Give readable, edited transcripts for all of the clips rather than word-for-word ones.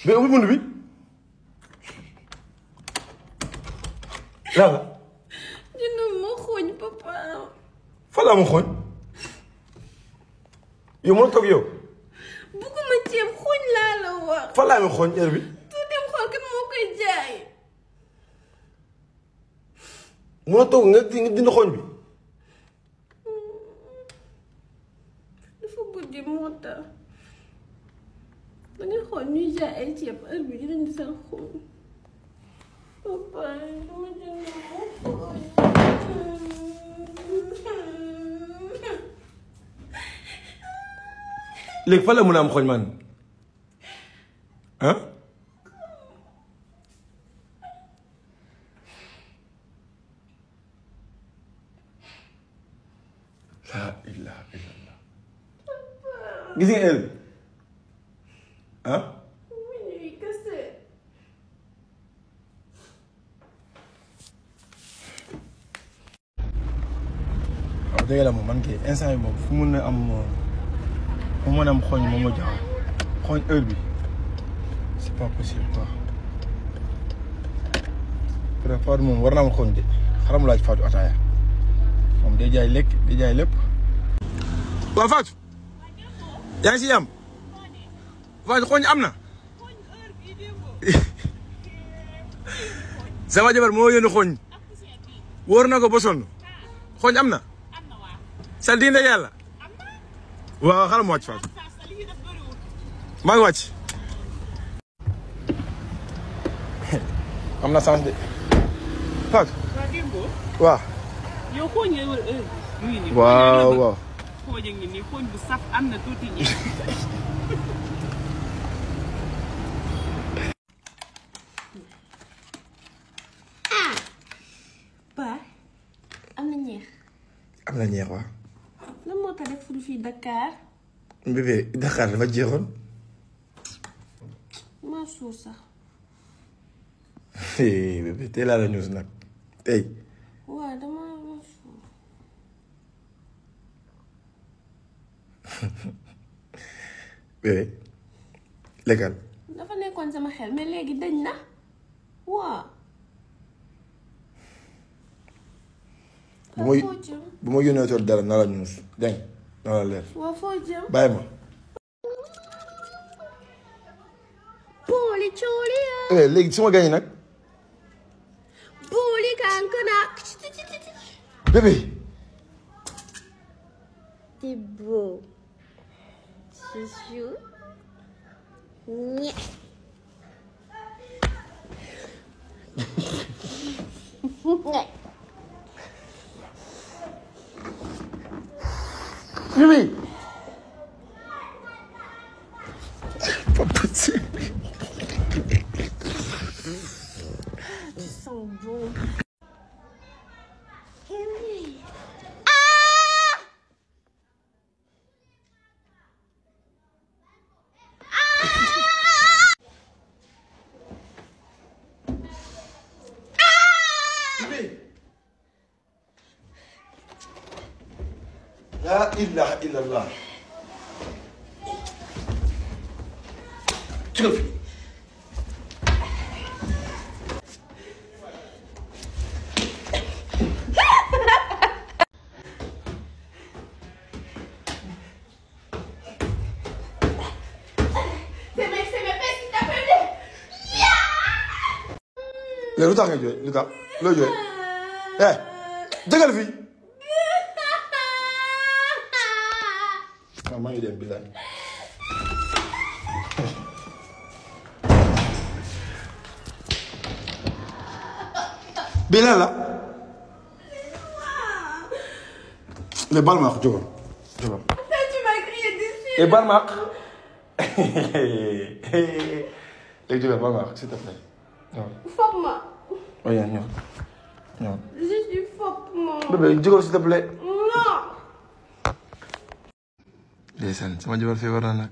mais ubbi bunt bi lan la. jënd ma xooñ papa. fan laa ma xooñ yow mën a toog yow. bugguma ceeb xooñ laa la wax. fan laa ma xooñ heure bi. soo dem xool kan moo koy jaay. mën a toog nga dindi xooñ bi. dafa guddi moo tax dangay xool ñuy jaay ay ceeb heure bi dinañ di seen xooñ. papa dama jënd ma xooñ. léegi fan la mën a am xooñ man ah. laa ilaaha illallah gis nga heure bi ah. minuit kese. waaw dëgg la moom man kay instant yi moom fu mun na am fu mën a am xooñ moom moo jaaxal xooñ heure bi c'est pas possible quoi. peut-être Fatou moom war naa am xooñ de xaram laaj Fatou ataaya moom day jaay lekk day jaay lépp. waaw Fatou yaa ngi si yam Fatou xooñ am na sama jabar moo yónni xooñ wóor na ko ba sonn xooñ am na sa diine yàlla waaw xaaral ma wàcc Fatou maa ngi wàcc am na sens de Fatou waaw. yow xooñ ngay wër heure bi. waaw waaw. xooñ a ngi nii xooñ bu saf am na tuuti ñeex. pa am na ñeex. am na ñeex waaw. lan moo tax def ful fii Dakar. bébé Dakar dafa jeexoon. maa suur sax. bébé tey laa la ñuus nag tey. waaw dama maa suur. bébé lekkal. dafa nekkoon sama xel mais léegi dañ na waaw. bu ma yónnee tool dara na la ñuus dégg nga na la leer. waaw foo jëm. bàyyi ma. booli cooli ya. léegi su ma gañee nag. booli kankana. bébé. c'est beau. chouchou. ñe. bébé. pas possible. Ils sont bons. Eh oui. La ilaha illallah. Çıkıl. lu tax nga jooy lu tax loo jooy jógal fii maa ngi dem billaay bii lan la les bal ma jógal jógal Tu m'as crié dessus. et bal ma léegi jógal bal ma s'il te plaît Fop-moi. oh yaa ñëw ñëw Je suis fop-moi. bébé jógal s'il te plaît Non. ndeysaan sama jabar feebar na nag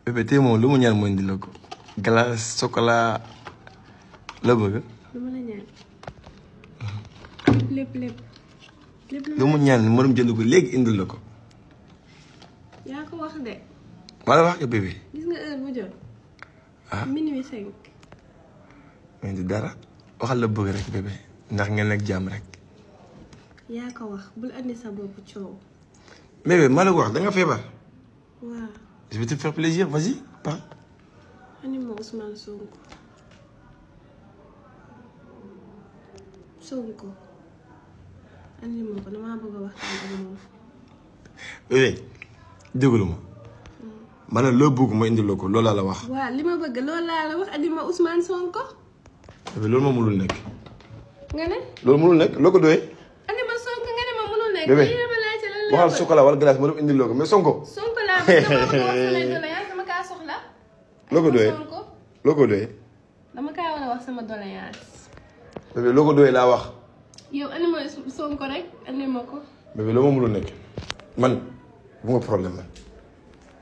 bébé tey moom lu mu ñaan mooy indi la ko glace chocolat la bëgg dama la ñaan. lépp. lu mu ñaan ma dem jënd ko léegi indil la ko yaa ko wax de. ma la wax nga bébé gis nga heure bu jot. ah minuit 5. mais du dara waxal la bëgg rek bébé ndax ngeen nekk jàmm rek. yaa ko wax bul andi sa bopp coow. bébé maa la ko wax da nga feebar. waaw. je vais te faire plaisir vas-y parle. ani ma Ousmane Sonko. Sonko. andi ma ko damaa bëgg a waxtaan ak moom. bébé déglu ma. ma ne loo bëgg ma indil ko loolu laa la wax. waaw li ma bëgg loolu laa la wax andi ma Ousmane Sonko. bébé loolu ma mënul nekk. nga ne. loolu mënul nekk loo ko doyee. andi ma Sonko nga ne ma mënul nekk. bébé lii dama laajte lan la waxal chocolat wala glace ma dem indil ko mais Sonko. Sonko laa bëgg dama bëgg wax samay doléance dama kaa soxla. loo ko doyee Sonko loo ko doyee. dama kaa war a wax sama doléance. bébé loo ko doyee laa wax. yow andi ma Sonko rek andi ma ko. bébé loo ma mënul nekk man bu nga problème man.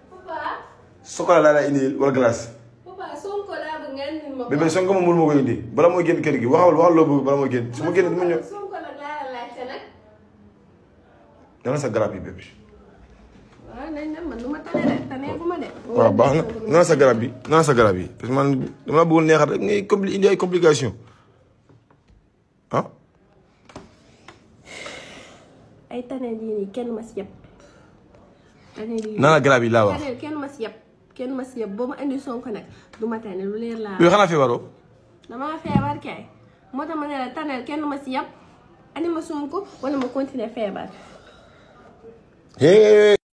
papa. chocolat laa lay indil wala glace. papa Sonko laa bëgg nga indi ma ko. bébé Sonko ma mënul ma ko indi bala mooy génn kër gi waxal loo bëgg bala mooy génn su ma génn dama ñëw. Sonko nag laa la laajte nag. dana sa garab yi bébé. waaw nañ dem man du ma tane de tane bu ma de. waaw baax na nana sa garab bi nana sa garab yi parce que man dama la bëggoon neexal rek ngay indi ay complications ah. ay tane lii nii kenn ma si yëpp. tane lii nana garab yi laa wax. tane kenn ma si yëpp kenn ma si yëpp boo ma indi Sonko nag du ma tane lu leer laa. yow xanaa feebaroo. damaa feebar kay moo tax ma ne la taneel kenn ma si yëpp andi ma Sonko wala ma continuer feebar.